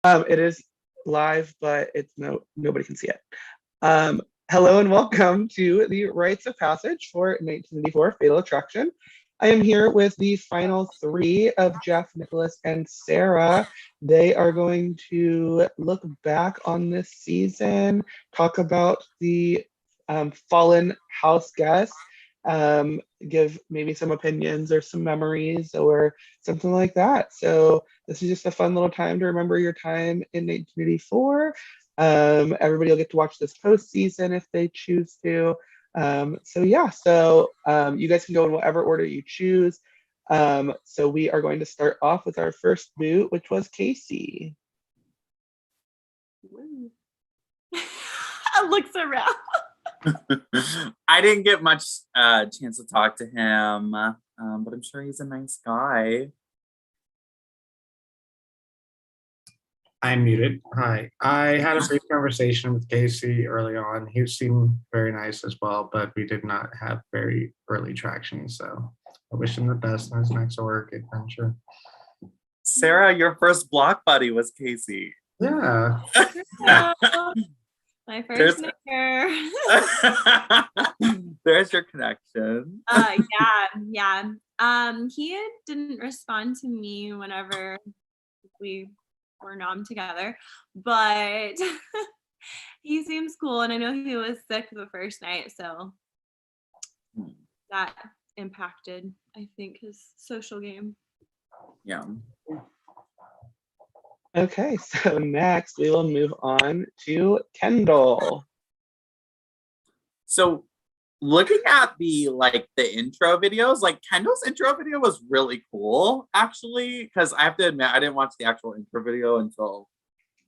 It is live, but it's nobody can see it. Hello and welcome to the Rites of Passage for 1984 Fatal Attraction. I am here with the final three of Jeff, Nicholas, and Sarah. They are going to look back on this season, talk about the fallen house guests, give maybe some opinions or some memories or something like that. So this is just a fun little time to remember your time in 1984. Everybody will get to watch this postseason if they choose to. So you guys can go in whatever order you choose. So we are going to start off with our first boot, which was Casey. Looks around. I didn't get much chance to talk to him, but I'm sure he's a nice guy. I'm muted. Hi. I had a brief conversation with Casey early on. He seemed very nice as well, but we did not have very early traction. So I wish him the best in his next work adventure. Sarah, your first block buddy was Casey. Yeah. My first nigger. There's your connection. Yeah. He didn't respond to me whenever we were nom together, but he seems cool, and I know he was sick the first night, so that impacted, I think, his social game. Yeah. Okay, so next we will move on to Kendall. So looking at the intro videos, Kendall's intro video was really cool, actually, because I have to admit I didn't watch the actual intro video until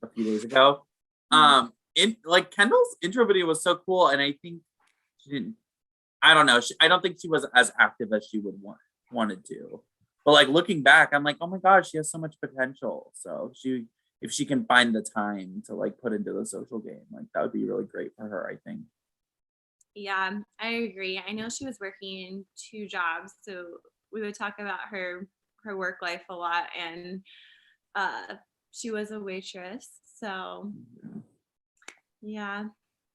a few days ago. Kendall's intro video was so cool, and I think she didn't. I don't know. I don't think she was as active as she would wanted to. But looking back, I'm like, oh my gosh, she has so much potential. So if she can find the time to put into the social game, that would be really great for her, I think. Yeah, I agree. I know she was working 2 jobs, so we would talk about her work life a lot, and she was a waitress. So yeah,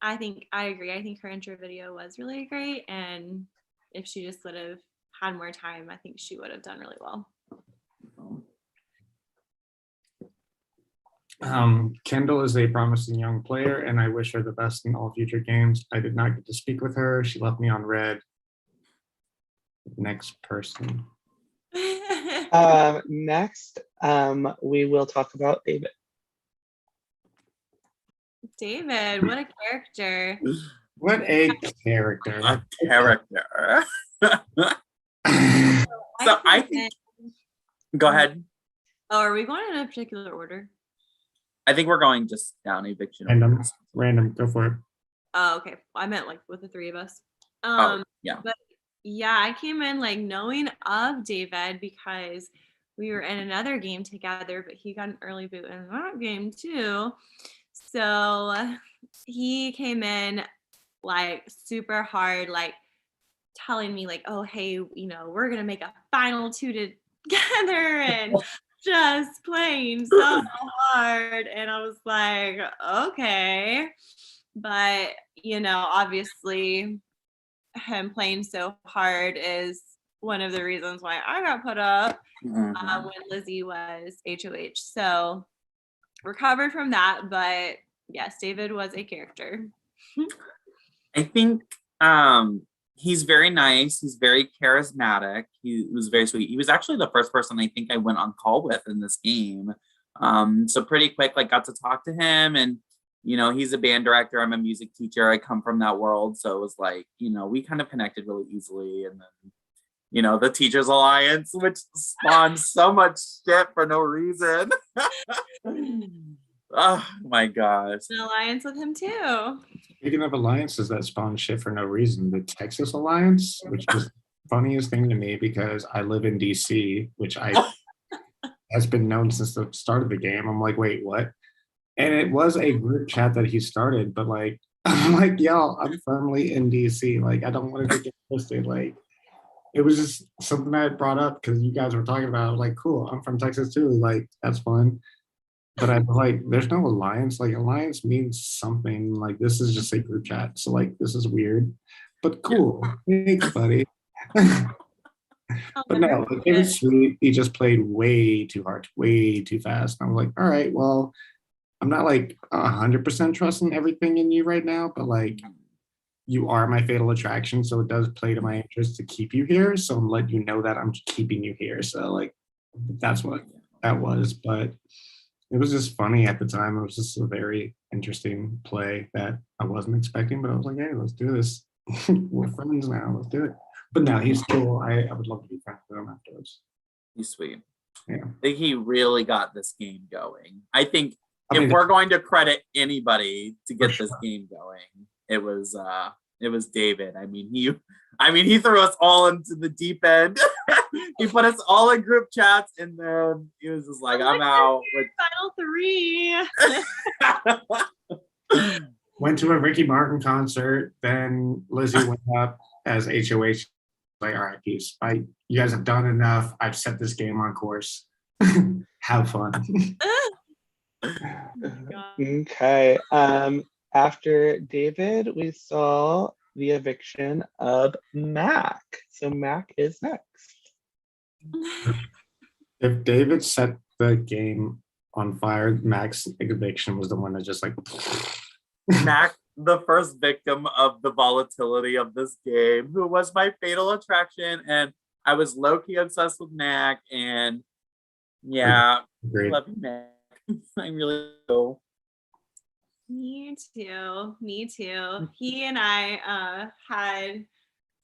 I agree. I think her intro video was really great, and if she just would have had more time, I think she would have done really well. Kendall is a promising young player, and I wish her the best in all future games. I did not get to speak with her. She left me on red. Next person. Next, we will talk about David. David, what a character. What a character. A character. So I think... Go ahead. Oh, are we going in a particular order? I think we're going just down eviction. Random, go for it. Oh, okay. I meant with the 3 of us. Yeah. But yeah, I came in knowing of David because we were in another game together, but he got an early boot in that game too. So he came in super hard, telling me oh, hey, we're gonna make a final 2 together and just playing so hard. And I was like, okay. But obviously him playing so hard is one of the reasons why I got put up when Lizzy was HOH. So recovered from that, but yes, David was a character. I think he's very nice. He's very charismatic. He was very sweet. He was actually the first person I think I went on call with in this game. So pretty quick, got to talk to him, and he's a band director. I'm a music teacher. I come from that world, so it was we kind of connected really easily. And then the Teachers Alliance, which spawned so much shit for no reason. Oh my gosh. An alliance with him too. Speaking of alliances that spawn shit for no reason, the Texas Alliance, which is the funniest thing to me because I live in DC, which has been known since the start of the game. I'm like, wait, what? And it was a group chat that he started, but I'm like, y'all, I'm firmly in DC. I don't want to get posted. It was just something I brought up because you guys were talking about it. I was like, cool, I'm from Texas too. That's fun. But I'm like, there's no alliance. Like alliance means something. Like this is just a group chat. So like this is weird, but cool. Thanks, buddy. I'll But never no, like, it forget. was sweet. He just played way too hard, way too fast. And I'm like, all right, well, I'm not like 100% trusting everything in you right now, but like you are my fatal attraction, so it does play to my interest to keep you here. So I'm letting you know that I'm keeping you here. So like that's what that was. But it was just funny at the time. It was just a very interesting play that I wasn't expecting, but I was like, hey, let's do this. We're friends now. Let's do it. But no, he's cool. I would love to be friends with him afterwards. He's sweet. Yeah. I think he really got this game going. I think I mean, if we're going to credit anybody to get For this game going, it was David. I mean, he threw us all into the deep end. He put us all in group chats, and then he was just like, I'm out. Final 3. went to a Ricky Martin concert. Then Lizzy went up as HOH. Like, all right, peace. You guys have done enough. I've set this game on course. Have fun. Okay. After David, we saw the eviction of Mac. So Mac is next. If David set the game on fire, Mac's eviction was the one that just like. Mac, the first victim of the volatility of this game, who was my fatal attraction, and I was low-key obsessed with Mac, and yeah, Agreed. love you, Mac. I really do. Me too. He and I had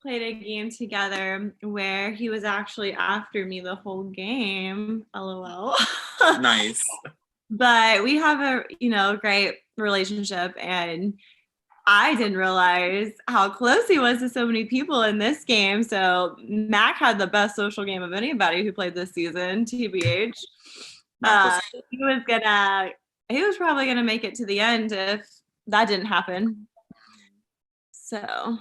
played a game together where he was actually after me the whole game. LOL. Nice. But we have a great relationship, and I didn't realize how close he was to so many people in this game. So Mac had the best social game of anybody who played this season, TBH. He was probably gonna make it to the end if that didn't happen. So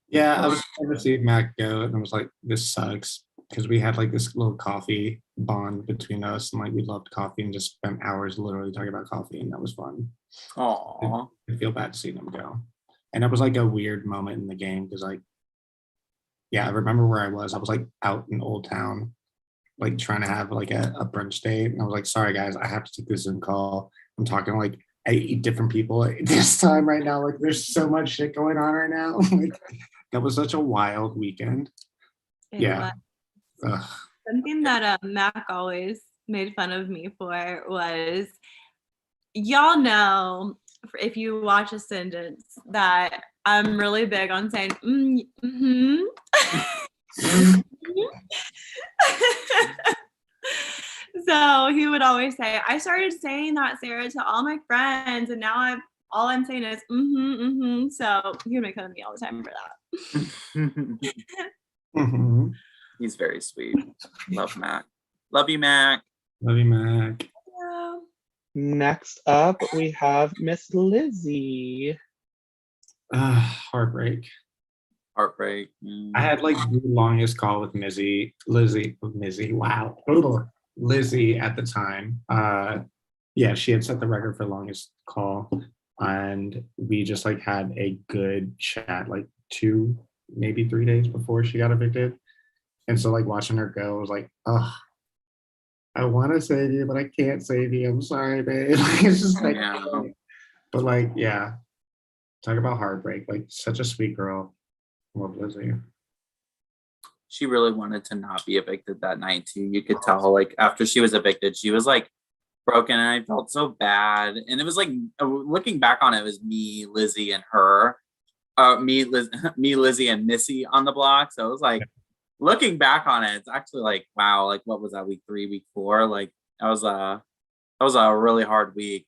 Yeah, I was trying to see Mac go, and I was like, this sucks. Because we had like this little coffee bond between us, and like we loved coffee and just spent hours literally talking about coffee, and that was fun. Aww. I feel bad seeing him go. And it was like a weird moment in the game because like, yeah, I remember where I was. I was like out in Old Town, like trying to have like a brunch date. And I was like, sorry guys, I have to take this Zoom call. I'm talking to like 8 different people at this time right now. Like there's so much shit going on right now. Like that was such a wild weekend. Yeah. Something that Mac always made fun of me for was, y'all know, if you watch Ascendance, that I'm really big on saying mm-hmm. So he would always say, I started saying that, Sarah, to all my friends, and now all I'm saying is mm-hmm. So he would make fun of me all the time for that. Mm-hmm. He's very sweet. Love Mac. Love you, Mac. Love you, Mac. Yeah. Next up, we have Miss Lizzy. Heartbreak. I had like the longest call with Lizzy. Wow. Lizzy at the time. Yeah, she had set the record for longest call, and we just like had a good chat like 2, maybe 3 days before she got evicted. And so like watching her go, I was like, oh, I want to save you, but I can't save you. I'm sorry, babe. It's just like, but like, yeah. Talk about heartbreak. Like such a sweet girl. Love Lizzy. She really wanted to not be evicted that night too. You could tell like after she was evicted, she was like broken, and I felt so bad. And it was like looking back on it, it was me, Lizzy, and her. Me, Lizzy, and Missy on the block. So it was like looking back on it, it's actually like, wow, like what was that, week 3, week 4? Like that was a really hard week,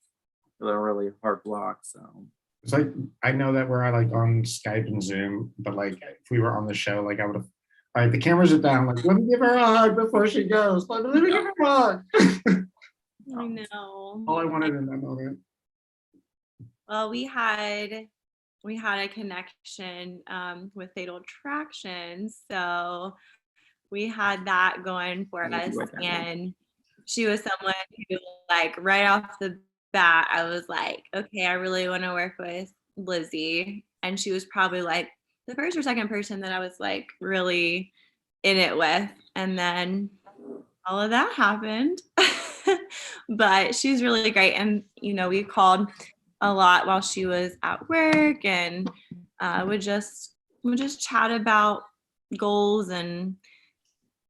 a really hard block. So it's like I know that we're like on Skype and Zoom, but like if we were on the show, like I would have. All right, the cameras are down. Like, let me give her a hug before she goes. Like, let me give her a hug. I know. All I wanted in that moment. Well, we had a connection with Fatal Attraction, so we had that going for us, and she was someone who, like, right off the bat, I was like, okay, I really want to work with Lizzy. And she was probably like the first or second person that I was like really in it with. And then all of that happened. But she's really great. And, you know, we called a lot while she was at work and would just chat about goals and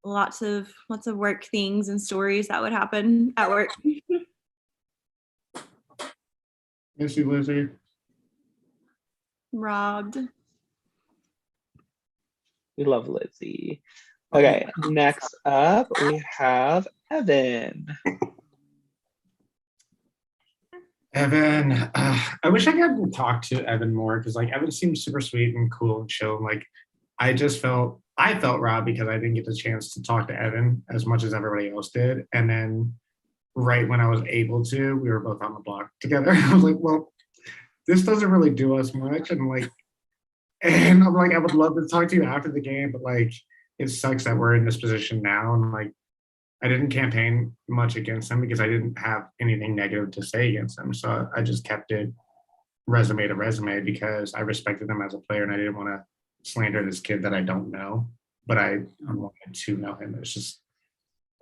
lots of work things and stories that would happen at work. Miss you, Lizzy. Robbed. We love Lizzy. Okay, next up we have Evan. Evan, I wish I could talk to Evan more because like Evan seems super sweet and cool and chill. And like I felt robbed because I didn't get the chance to talk to Evan as much as everybody else did. And then right when I was able to, we were both on the block together. I was like, well, this doesn't really do us much. And I'm like, I would love to talk to you after the game, but like it sucks that we're in this position now. And like I didn't campaign much against him because I didn't have anything negative to say against him. So I just kept it resume to resume because I respected him as a player and I didn't want to slander this kid that I don't know, but I wanted to know him. It's just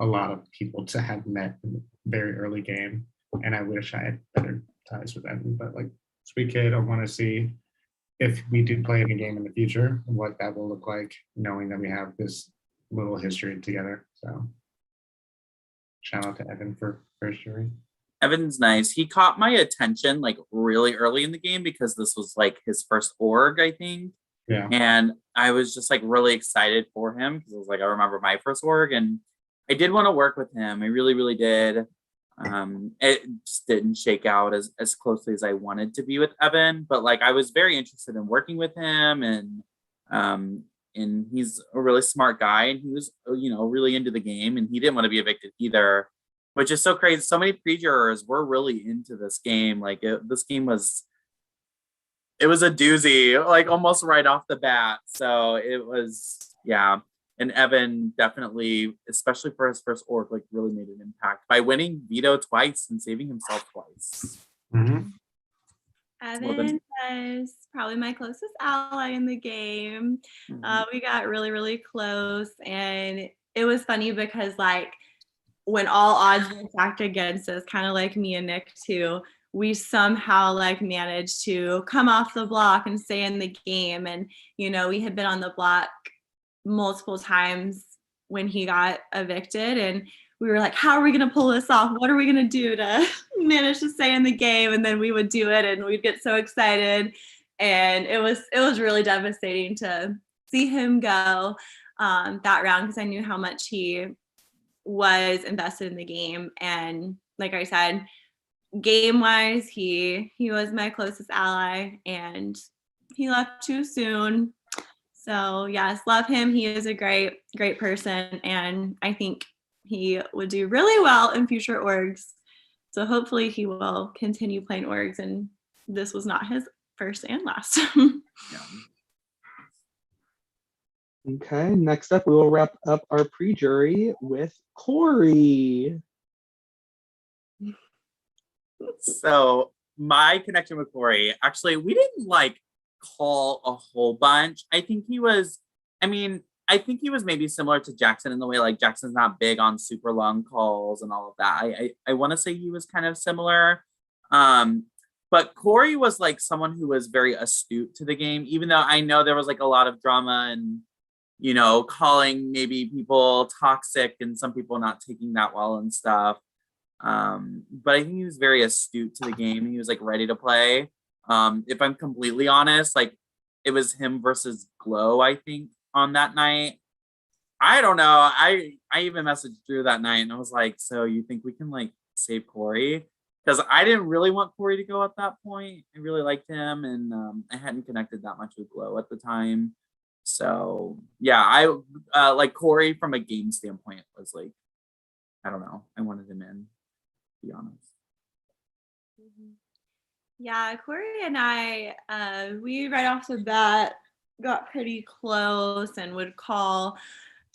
a lot of people to have met in the very early game. And I wish I had better ties with Evan, but like sweet kid, I want to see if we do play in a game in the future, what that will look like, knowing that we have this little history together. So shout out to Evan for jury. Evan's nice. He caught my attention like really early in the game because this was like his first org, I think. Yeah. And I was just like really excited for him because I was like, I remember my first org and I did want to work with him. I really, really did. It just didn't shake out as closely as I wanted to be with Evan, but like I was very interested in working with him and he's a really smart guy and he was, you know, really into the game and he didn't want to be evicted either, which is so crazy. So many pre-jurors were really into this game. Like this game was a doozy, like almost right off the bat. So it was, yeah. And Evan definitely, especially for his first org, like really made an impact by winning veto twice and saving himself twice. Mm-hmm. Evan was probably my closest ally in the game. We got really, really close. And it was funny because like when all odds were stacked against us, kind of like me and Nick too, we somehow like managed to come off the block and stay in the game. And, you know, we had been on the block multiple times when he got evicted and we were like, how are we going to pull this off? What are we going to do to manage to stay in the game? And then we would do it and we'd get so excited. And it was really devastating to see him go that round because I knew how much he was invested in the game. And like I said, game wise, he was my closest ally and he left too soon. So yes, love him. He is a great person. And I think he would do really well in future orgs. So hopefully he will continue playing orgs and this was not his first and last. Okay, next up, we will wrap up our pre-jury with Corey. So my connection with Corey, actually, we didn't like call a whole bunch. I think he was maybe similar to Jackson in the way like Jackson's not big on super long calls and all of that. I want to say he was kind of similar. But Corey was like someone who was very astute to the game, even though I know there was like a lot of drama and, you know, calling maybe people toxic and some people not taking that well and stuff. But I think he was very astute to the game. He was like ready to play. If I'm completely honest, like it was him versus Glow, I think, on that night. I don't know. I even messaged Drew that night and I was like, so you think we can like save Corey? Because I didn't really want Corey to go at that point. I really liked him and I hadn't connected that much with Glow at the time. So yeah, I like Corey from a game standpoint was like, I don't know. I wanted him in, to be honest. Yeah, Corey and I, we right off the bat got pretty close and would call.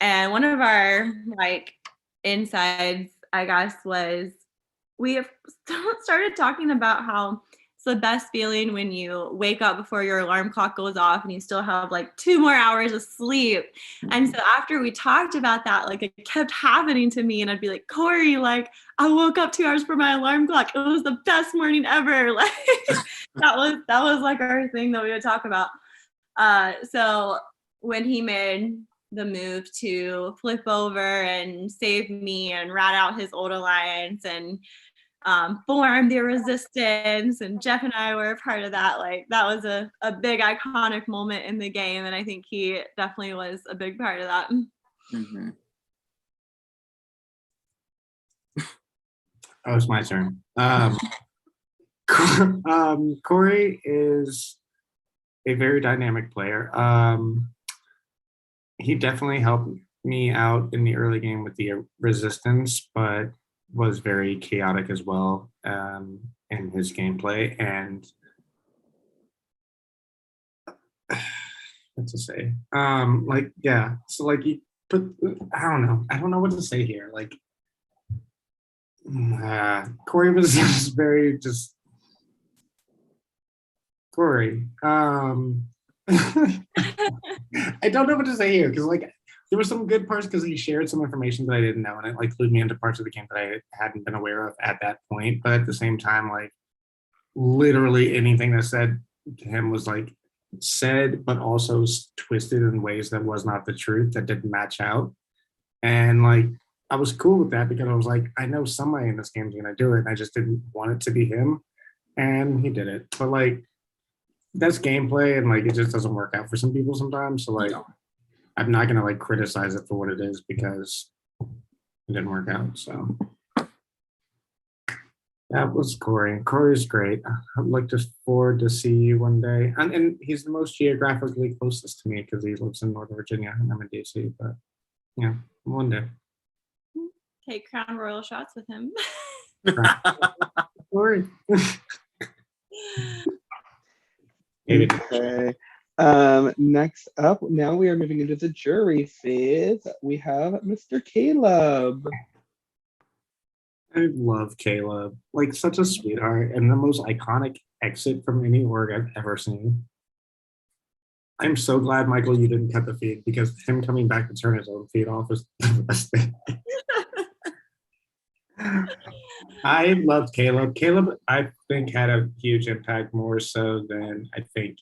And one of our like insides I guess, was we have started talking about how it's the best feeling when you wake up before your alarm clock goes off and you still have like 2 more hours of sleep. And so after we talked about that, like it kept happening to me, and I'd be like, Corey, like I woke up 2 hours for my alarm clock. It was the best morning ever. Like that was like our thing that we would talk about. So when he made the move to flip over and save me and rat out his old alliance and form the resistance, and Jeff and I were a part of that. Like that was a big iconic moment in the game, and I think he definitely was a big part of that. Mm-hmm. Oh, it's my turn. Corey is a very dynamic player. He definitely helped me out in the early game with the resistance, but was very chaotic as well in his gameplay. And what to say? Like, yeah. So like he put, I don't know what to say here. Like, Corey was just very just Corey. I don't know what to say here because like there were some good parts because he shared some information that I didn't know, and it like clued me into parts of the game that I hadn't been aware of at that point. But at the same time, like literally anything that said to him was like said, but also twisted in ways that was not the truth, that didn't match out. And like I was cool with that because I was like, I know somebody in this game is gonna do it, and I just didn't want it to be him, and he did it. But like that's gameplay, and like it just doesn't work out for some people sometimes. So like I'm not gonna like criticize it for what it is because it didn't work out. So that was Corey. Corey's great. I'd like to forward to see you one day. And he's the most geographically closest to me because he lives in Northern Virginia and I'm in DC. But yeah, one day. Take Crown Royal shots with him. Corey. Okay. Next up, now we are moving into the jury phase. We have Mr. Caleb. I love Caleb. Like such a sweetheart and the most iconic exit from any org I've ever seen. I'm so glad, Michael, you didn't cut the feed because him coming back to turn his own feed off was the best thing. I loved Caleb. Caleb, I think, had a huge impact more so than I think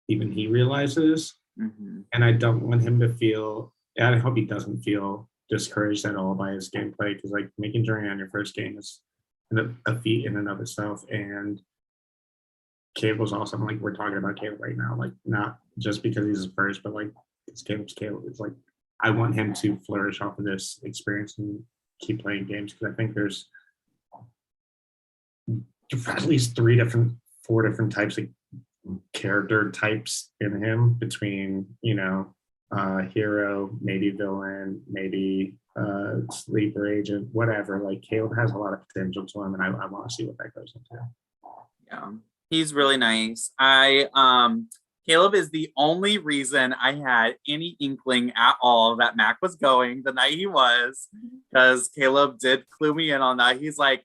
even he realizes. Mm-hmm. And I don't want him to feel, I hope he doesn't feel discouraged at all by his gameplay because like making Journey on your first game is a feat in and of itself. And Caleb was awesome. Like we're talking about Caleb right now, like not just because he's the first, but like it's Caleb. It's like I want him to flourish off of this experience and keep playing games because I think there's at least 4 different types of character types in him between, you know, hero, maybe villain, maybe sleeper agent, whatever. Like Caleb has a lot of potential to him and I want to see what that goes into. Yeah, he's really nice. Caleb is the only reason I had any inkling at all that Mac was going the night he was, because Caleb did clue me in on that. He's like,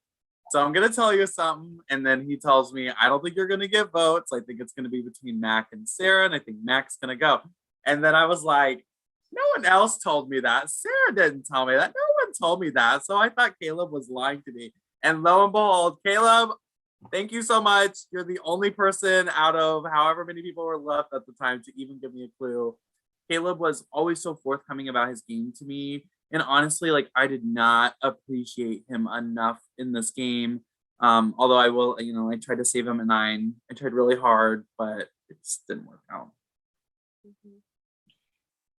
so I'm going to tell you something. And then he tells me, I don't think you're going to get votes. I think it's going to be between Mac and Sarah. And I think Mac's going to go. And then I was like, no one else told me that. Sarah didn't tell me that. No one told me that. So I thought Caleb was lying to me. And lo and behold, Caleb, thank you so much. You're the only person out of however many people were left at the time to even give me a clue. Caleb was always so forthcoming about his game to me. And honestly, like I did not appreciate him enough in this game. Although I will, you know, I tried to save him at 9. I tried really hard, but it just didn't work out.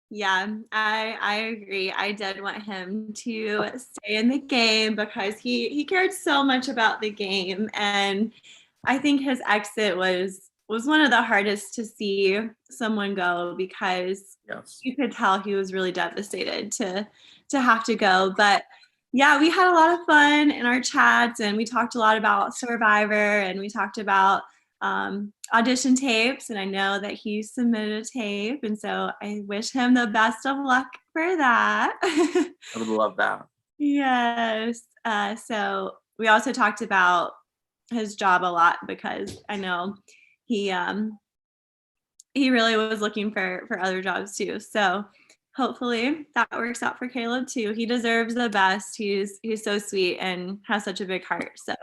Yeah, I agree. I did want him to stay in the game because he cared so much about the game, and I think his exit was one of the hardest to see someone go because you could tell he was really devastated to have to go. But yeah, we had a lot of fun in our chats, and we talked a lot about Survivor, and we talked about audition tapes, and I know that he submitted a tape, and so I wish him the best of luck for that. I would love that. Yes. So we also talked about his job a lot because I know he really was looking for other jobs too. So hopefully that works out for Caleb too. He deserves the best. He's so sweet and has such a big heart. So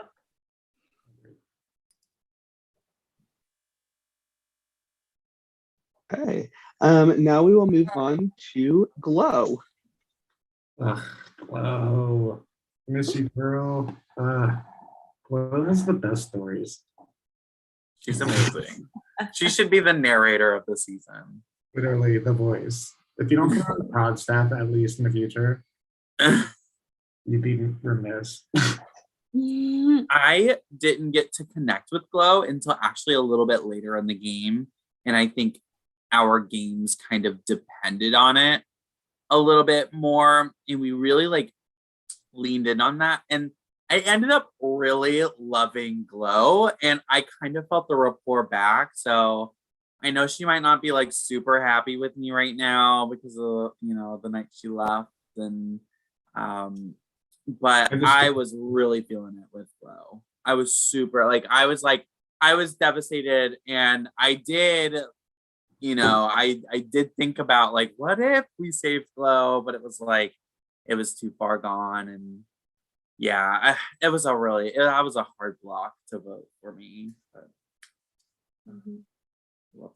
Okay. Now we will move on to Glow. Ugh, Glow. Miss you, girl. Glow has the best stories. She's amazing. She should be the narrator of the season. Literally, the voice. If you don't put her on the pod staff, at least in the future, you'd be remiss. I didn't get to connect with Glow until actually a little bit later in the game. And I think our games kind of depended on it a little bit more. And we really like leaned in on that. And I ended up really loving Glow. And I kind of felt the rapport back. So I know she might not be like super happy with me right now because of, you know, the night she left. And but I was really feeling it with Glow. I was super I was devastated, and I did, you know, I did think about like, what if we saved Glow, but it was like it was too far gone, and yeah, it was a hard block to vote for me. But,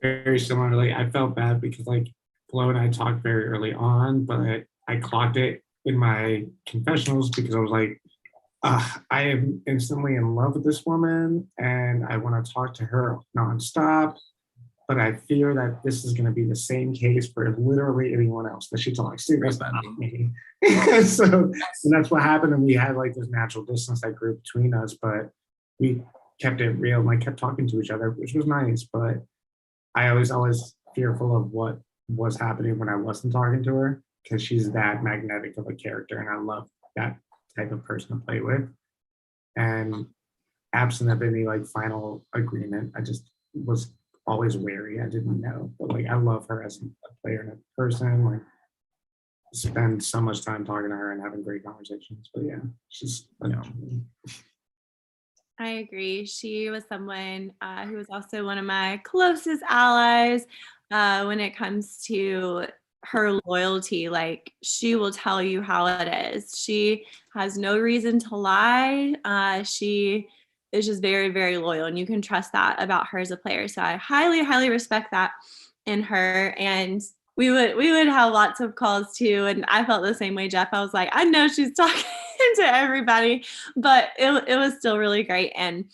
very similarly, I felt bad because like Flo and I talked very early on, but I clocked it in my confessionals because I was like, I am instantly in love with this woman and I want to talk to her nonstop. But I fear that this is going to be the same case for literally anyone else that she talks to. That's not me. So, and that's what happened. And we had like this natural distance that grew between us, but we kept it real and like kept talking to each other, which was nice. But I was always fearful of what was happening when I wasn't talking to her because she's that magnetic of a character and I love that type of person to play with. And absent of any like final agreement, I just was always wary. I didn't know, but like I love her as a player and a person. Like spend so much time talking to her and having great conversations. But yeah, she's I agree. She was someone who was also one of my closest allies when it comes to her loyalty. Like she will tell you how it is. She has no reason to lie. She is just very, very loyal, and you can trust that about her as a player. So I highly, highly respect that in her. And we would have lots of calls too, and I felt the same way, Jeff. I was like, I know she's talking to everybody, but it was still really great. And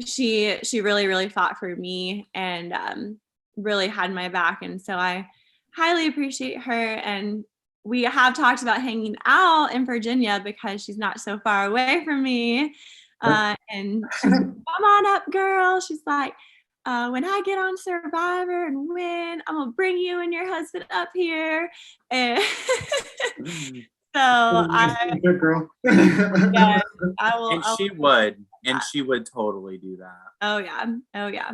she really, really fought for me and really had my back. And so I highly appreciate her. And we have talked about hanging out in Virginia because she's not so far away from me. And she's like, come on up, girl. She's like, when I get on Survivor and win, I'm gonna bring you and your husband up here. And so good girl. yeah, I will. And she would, and she would totally do that. Oh yeah.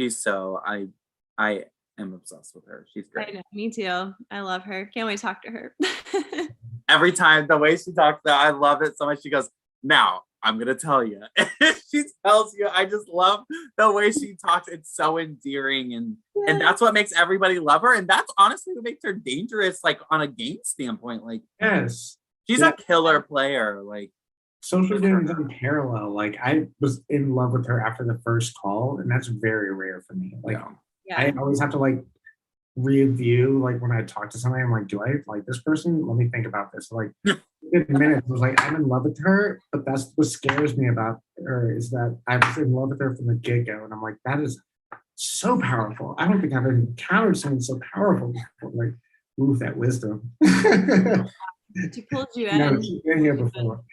She's so I am obsessed with her. She's great. I know, me too. I love her. Can't wait to talk to her. Every time the way she talks, I love it so much. She goes, now I'm gonna tell you. She tells you. I just love the way she talks. It's so endearing, and that's what makes everybody love her. And that's honestly what makes her dangerous, like on a game standpoint. Like, yes, she's a killer player. Like, social game is unparalleled. Like I was in love with her after the first call, and that's very rare for me. Like I always have to like review, like when I talk to somebody, I'm like, do I like this person? Let me think about this. Like in minutes, I was like, I'm in love with her, but that's what scares me about her is that I was in love with her from the get-go, and I'm like, that is so powerful. I don't think I've encountered someone so powerful before. Like, ooh, that wisdom. She pulled you in. No, she's been here before.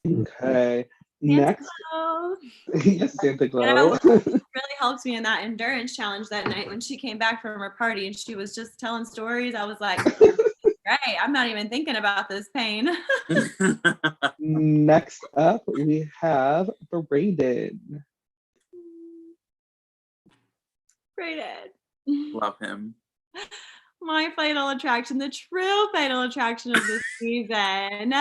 Okay. Santa Next. Glow. Yes, Santa Glow. Really helped me in that endurance challenge that night when she came back from her party and she was just telling stories. I was like, great, I'm not even thinking about this pain. Next up, we have Brayden. Brayden. love him. my fatal attraction, the true fatal attraction of this season.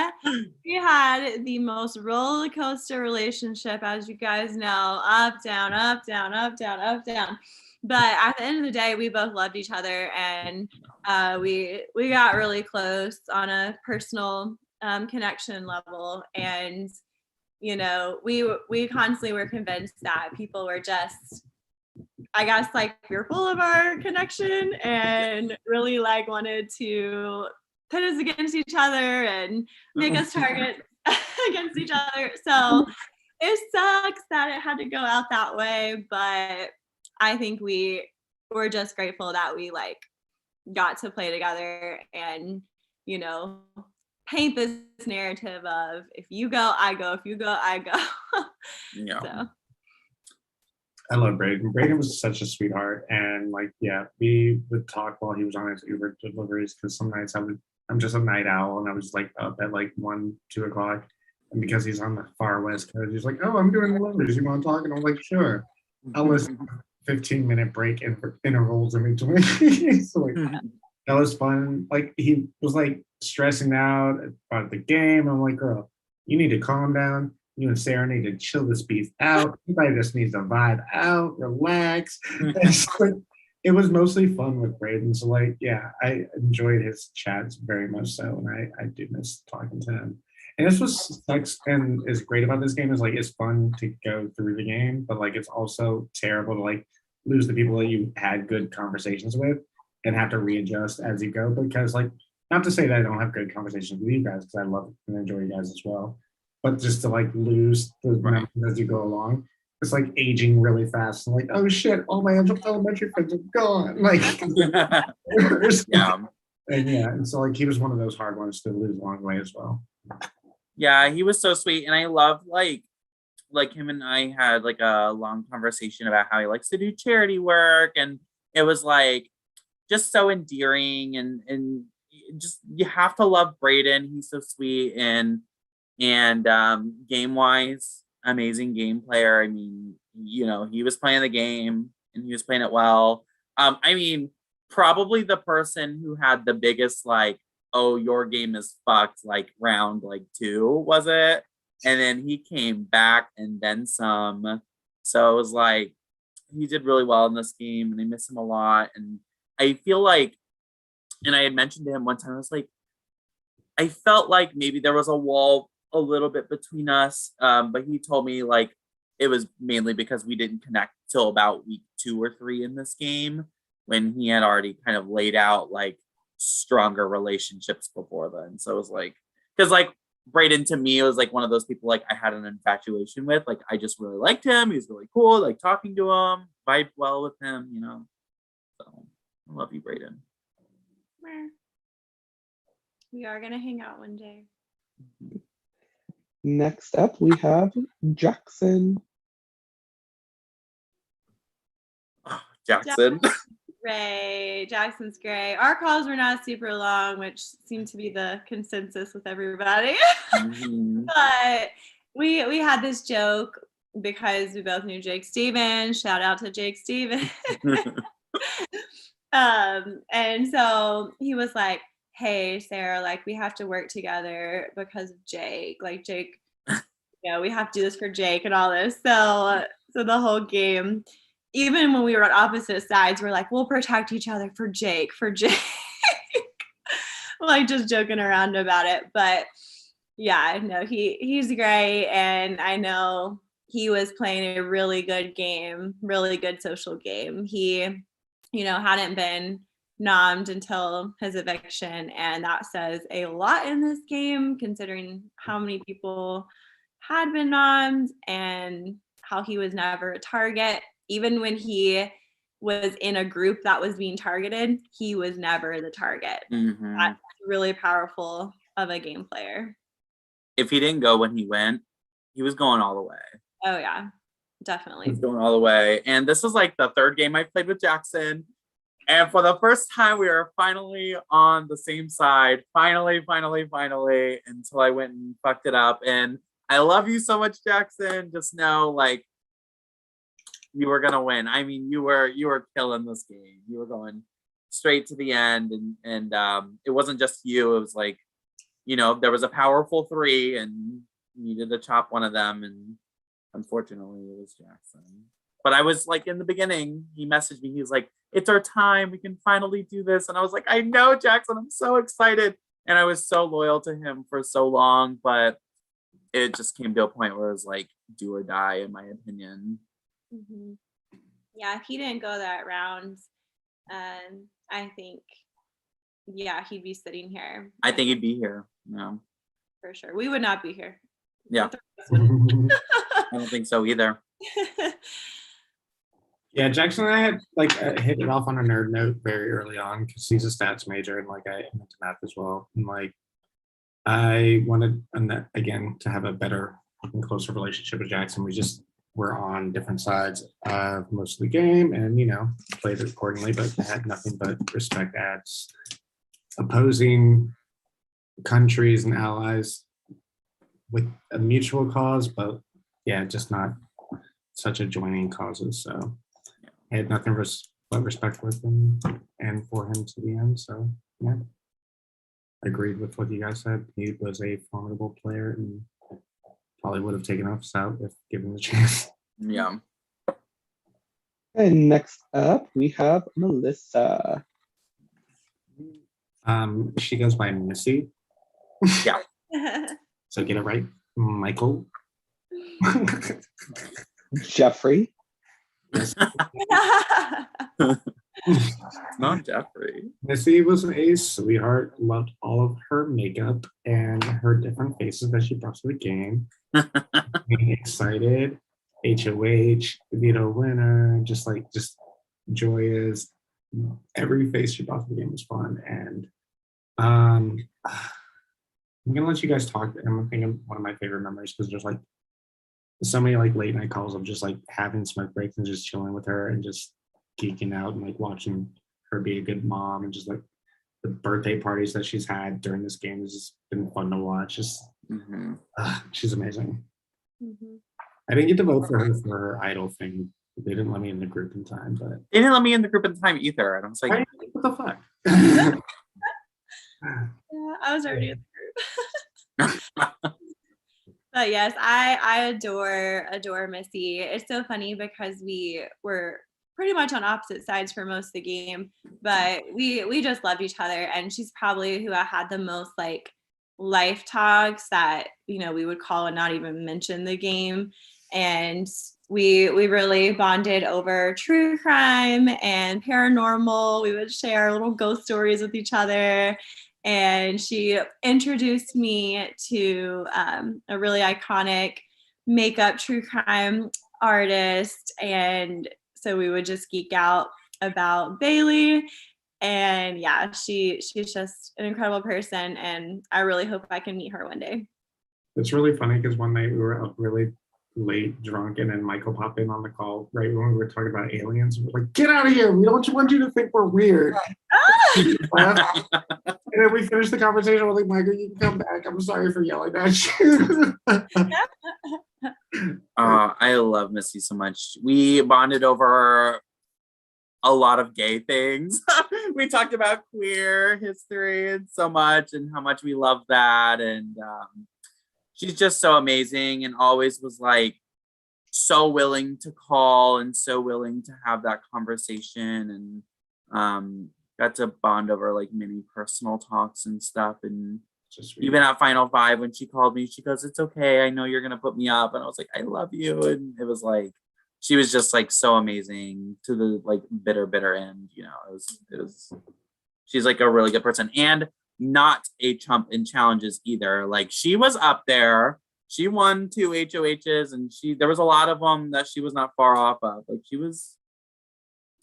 We had the most roller coaster relationship, as you guys know, up, down, up, down, up, down, up, down. But at the end of the day, we both loved each other, and we got really close on a personal connection level. And you know, we constantly were convinced that people were just, I guess, like fearful of our connection and really like wanted to pit us against each other and make us targets against each other. So it sucks that it had to go out that way, but I think we were just grateful that we like got to play together and, you know, paint this narrative of if you go, I go, if you go, I go. Yeah. So. I love Brayden. Brayden was such a sweetheart, and like, yeah, we would talk while he was on his Uber deliveries because some nights I'm just a night owl, and I was like up at like 1-2 o'clock, and because he's on the far west coast, he's like, "Oh, I'm doing deliveries. You want to talk?" And I'm like, "Sure." I'll listen to 15-minute break intervals in between. So like, that was fun. Like he was like stressing out about the game. I'm like, "Girl, you need to calm down. You and Sarah need to chill this beef out. Everybody just needs to vibe out, relax." And so, like, it was mostly fun with Brayden. So like, yeah, I enjoyed his chats very much so, and I do miss talking to him. And this was sucks and is great about this game is like it's fun to go through the game, but like it's also terrible to like lose the people that you had good conversations with and have to readjust as you go. Because like, not to say that I don't have good conversations with you guys, because I love and enjoy you guys as well. But just to like lose the numbers as you go along, it's like aging really fast. I'm like, oh shit, all my elementary friends are gone. Like, Yeah. and so like he was one of those hard ones to lose along the way as well. Yeah, he was so sweet, and I love like him and I had like a long conversation about how he likes to do charity work, and it was like just so endearing, and just you have to love Brayden. He's so sweet, and game wise, amazing game player. I mean, you know, he was playing the game and he was playing it well. I mean, probably the person who had the biggest like, oh, your game is fucked, like round like 2, was it? And then he came back and then some. So it was like he did really well in this game, and I miss him a lot. And I feel like, and I had mentioned to him one time, I was like, I felt like maybe there was a wall a little bit between us, but he told me like it was mainly because we didn't connect till about week 2 or 3 in this game, when he had already kind of laid out like stronger relationships before then. So it was like, because like Brayden to me was like one of those people like I had an infatuation with. Like I just really liked him. He was really cool. Like talking to him, vibed well with him, you know. So I love you, Brayden. We are gonna hang out one day. Next up, we have Jackson. Oh, Jackson. Great. Jackson's great. Our calls were not super long, which seemed to be the consensus with everybody. Mm-hmm. But we had this joke because we both knew Jake Stevens. Shout out to Jake Stevens. And so he was like, hey, Sarah, like we have to work together because of Jake. Like Jake, you know, we have to do this for Jake and all this. So the whole game, even when we were on opposite sides, we're like, we'll protect each other for Jake. Like just joking around about it. But yeah, no, he's great. And I know he was playing a really good game, really good social game. He, you know, hadn't been nommed until his eviction, and that says a lot in this game considering how many people had been nommed and how he was never a target. Even when he was in a group that was being targeted, he was never the target. Mm-hmm. That's really powerful of a game player. If he didn't go when he went, he was going all the way. Oh yeah, definitely. He was going all the way. And this was like the 3rd game I played with Jackson. And for the first time, we were finally on the same side. Finally, until I went and fucked it up. And I love you so much, Jackson. Just know, like, you were gonna win. I mean, you were killing this game. You were going straight to the end, and it wasn't just you. It was like, there was a powerful three, and you needed to chop one of them, and unfortunately, it was Jackson. But I was like, in the beginning, he messaged me. He was like, "It's our time. We can finally do this." And I was like, "I know, Jackson. I'm so excited." And I was so loyal to him for so long, but it just came to a point where it was like, do or die, in my opinion. Mm-hmm. Yeah, if he didn't go that round, I think, he'd be sitting here. I think he'd be here. No, for sure. We would not be here. Yeah. I don't think so either. Yeah, Jackson and I had hit it off on a nerd note very early on because he's a stats major and I am into math as well. And I wanted, again, to have a better and closer relationship with Jackson. We just were on different sides of most of the game and, played it accordingly, but had nothing but respect as opposing countries and allies with a mutual cause, but yeah, just not such adjoining causes. So I had nothing but respect with him and for him to the end. So yeah, agreed with what you guys said. He was a formidable player and probably would have taken us out if given the chance. Yeah. And next up, we have Melissa. She goes by Missy. Yeah. So get it right, Michael. Jeffrey. Not Jeffrey. Missy was a sweetheart. Loved all of her makeup and her different faces that she brought to the game. Being excited, HOH, veto winner, just joyous. Every face she brought to the game was fun. And I'm gonna let you guys talk. I'm thinking one of my favorite memories because there's so many late night calls of just having smoke breaks and just chilling with her and just geeking out and watching her be a good mom and just the birthday parties that she's had during this game has just been fun to watch. Just she's amazing. Mm-hmm. I didn't get to vote for her idol thing. They didn't let me in the group in time, but they didn't let me in the group in time either. And I was like, what the fuck? Yeah, I was already in the group. But yes, I adore Missy. It's so funny because we were pretty much on opposite sides for most of the game, but we just loved each other. And she's probably who I had the most life talks that we would call and not even mention the game. And we really bonded over true crime and paranormal. We would share little ghost stories with each other. And she introduced me to a really iconic makeup true crime artist. And so we would just geek out about Bailey. And yeah, she's just an incredible person. And I really hope I can meet her one day. It's really funny because one night we were up really late drunk and then Michael popped in on the call right when we were talking about aliens. We're like, get out of here. We don't want you to think we're weird. And then we finished the conversation. We're like, Michael, you can come back. I'm sorry for yelling at you. I love Missy so much. We bonded over a lot of gay things. We talked about queer history and so much and how much we love that. And she's just so amazing and always was so willing to call and so willing to have that conversation and got to bond over many personal talks and stuff. And even at Final Five when she called me, she goes, "It's okay. I know you're gonna put me up." And I was like, "I love you." And it was she was just so amazing to the bitter end. It was she's a really good person and not a chump in challenges either. She was up there. She won 2 HOHs and there was a lot of them that she was not far off of. She was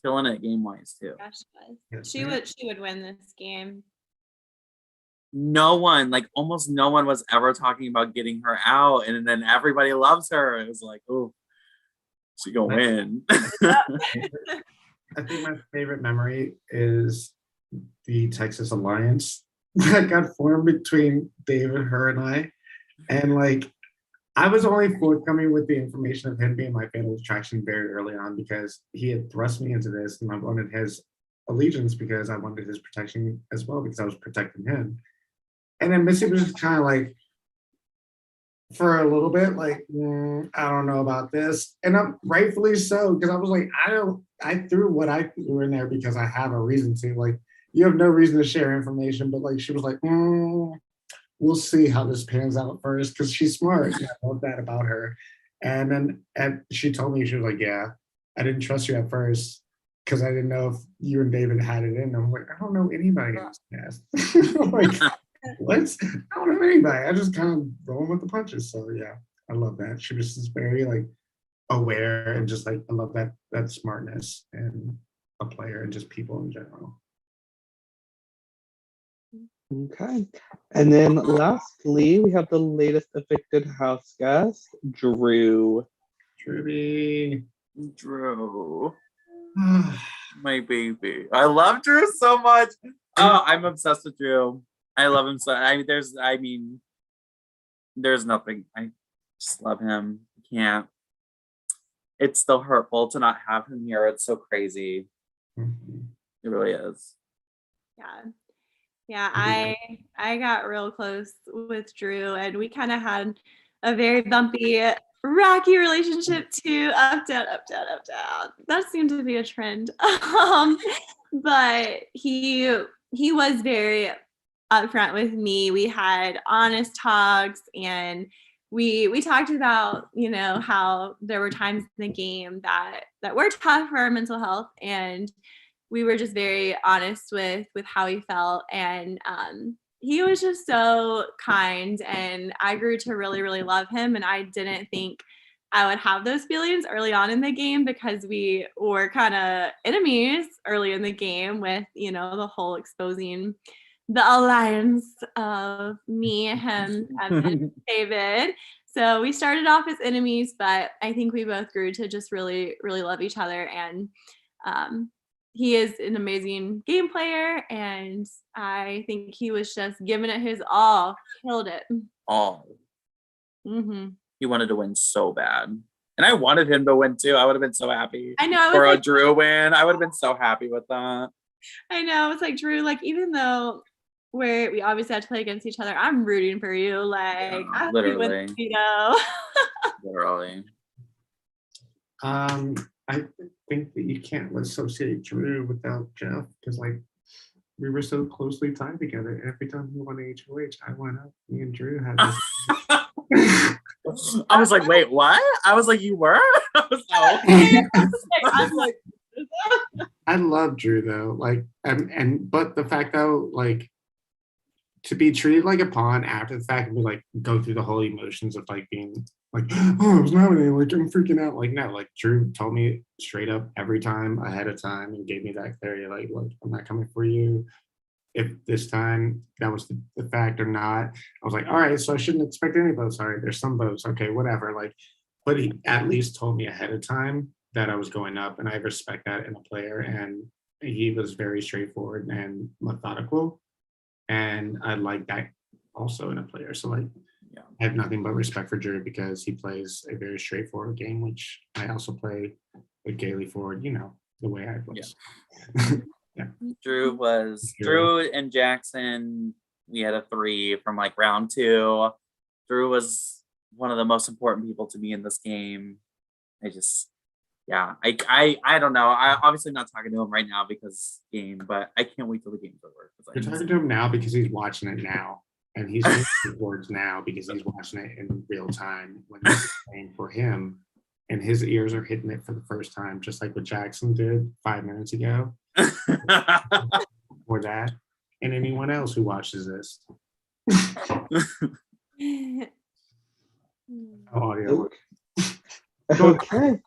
killing it game wise too. Yeah, she was. She would win this game. No one, almost no one was ever talking about getting her out, and then everybody loves her. It was oh, she gonna win. I think my favorite memory is the Texas Alliance that got formed between David, her, and I. And I was only forthcoming with the information of him being my fatal attraction very early on because he had thrust me into this and I wanted his allegiance because I wanted his protection as well because I was protecting him. And then Missy was just kind of like, for a little bit, like, I don't know about this. And I'm rightfully so, because I was like, I threw what I threw in there because I have a reason to. Like, you have no reason to share information, but like, she was like, we'll see how this pans out first, because she's smart. And I love that about her. And then she told me, she was like, yeah, I didn't trust you at first because I didn't know if you and David had it in. I'm like, I don't know anybody else. Like, what? I don't know anybody. I just kind of rolling with the punches. So yeah, I love that. She was just very like aware and just like I love that smartness and a player and just people in general. Okay. And then lastly, we have the latest evicted house guest, Drew. Truby. Drew. My baby. I love Drew so much. Oh, I'm obsessed with Drew. I love him so. There's nothing. I just love him. Can't. It's still hurtful to not have him here. It's so crazy. It really is. Yeah. I got real close with Drew, and we kind of had a very bumpy, rocky relationship too. Up, down, up, down, up, down. That seemed to be a trend. But he was very upfront with me. We had honest talks, and we talked about, how there were times in the game that were tough for our mental health, and we were just very honest with how he felt. And he was just so kind, and I grew to really, really love him. And I didn't think I would have those feelings early on in the game because we were kind of enemies early in the game with, the whole exposing the alliance of me, him, and David. So we started off as enemies, but I think we both grew to just really, really love each other. And he is an amazing game player, and I think he was just giving it his all, killed it. All. Mm-hmm. He wanted to win so bad. And I wanted him to win too. I would have been so happy. I know. For a Drew win. I would have been so happy with that. I know. It's like, Drew, like, even though we obviously had to play against each other, I'm rooting for you. Like, yeah, literally. Literally. I think that you can't associate Drew without Jeff because like we were so closely tied together. Every time we won HOH, I went up. Me and Drew had this. I was like, wait, what? I was like, you were? I was like, I love Drew though. Like, but the fact though, like, to be treated like a pawn after the fact and be like go through the whole emotions of like being like, oh, I was nominated, like I'm freaking out. Like, no, like Drew told me straight up every time ahead of time and gave me that clarity, like, look, I'm not coming for you. If this time that was the fact or not, I was like, all right, so I shouldn't expect any votes. All right, there's some votes, okay, whatever. Like, but he at least told me ahead of time that I was going up, and I respect that in a player. And he was very straightforward and methodical, and I like that also in a player. So like, yeah, I have nothing but respect for Drew because he plays a very straightforward game, which I also play with Gailey Ford, the way I play. Yeah. Yeah. Drew and Jackson, we had a 3 from like round 2. Drew was one of the most important people to me in this game. I don't know. I obviously not talking to him right now because game, but I can't wait till the game's over. You're talking to him now because he's watching it now. And he's doing his words now because he's watching it in real time when he's playing for him. And his ears are hitting it for the first time, just like what Jackson did 5 minutes ago. Or that. And anyone else who watches this. Audio. Okay.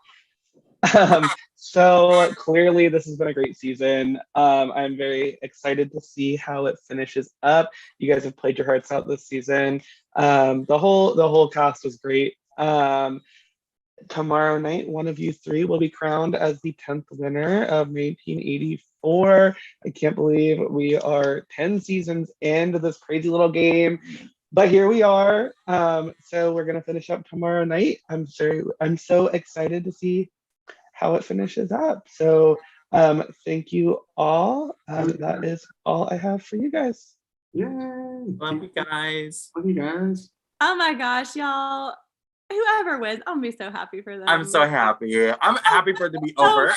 So clearly this has been a great season. I'm very excited to see how it finishes up. You guys have played your hearts out this season. The whole cast was great. Tomorrow night, one of you 3 will be crowned as the 10th winner of 1984. I can't believe we are 10 seasons into this crazy little game. But here we are. So we're gonna finish up tomorrow night. I'm so excited to see how it finishes up. So Thank you all. That is all I have for you guys. Yay. Love you guys. Love you guys. Oh my gosh, y'all. Whoever wins, I'll be so happy for them. I'm so happy. I'm happy for it to be So over.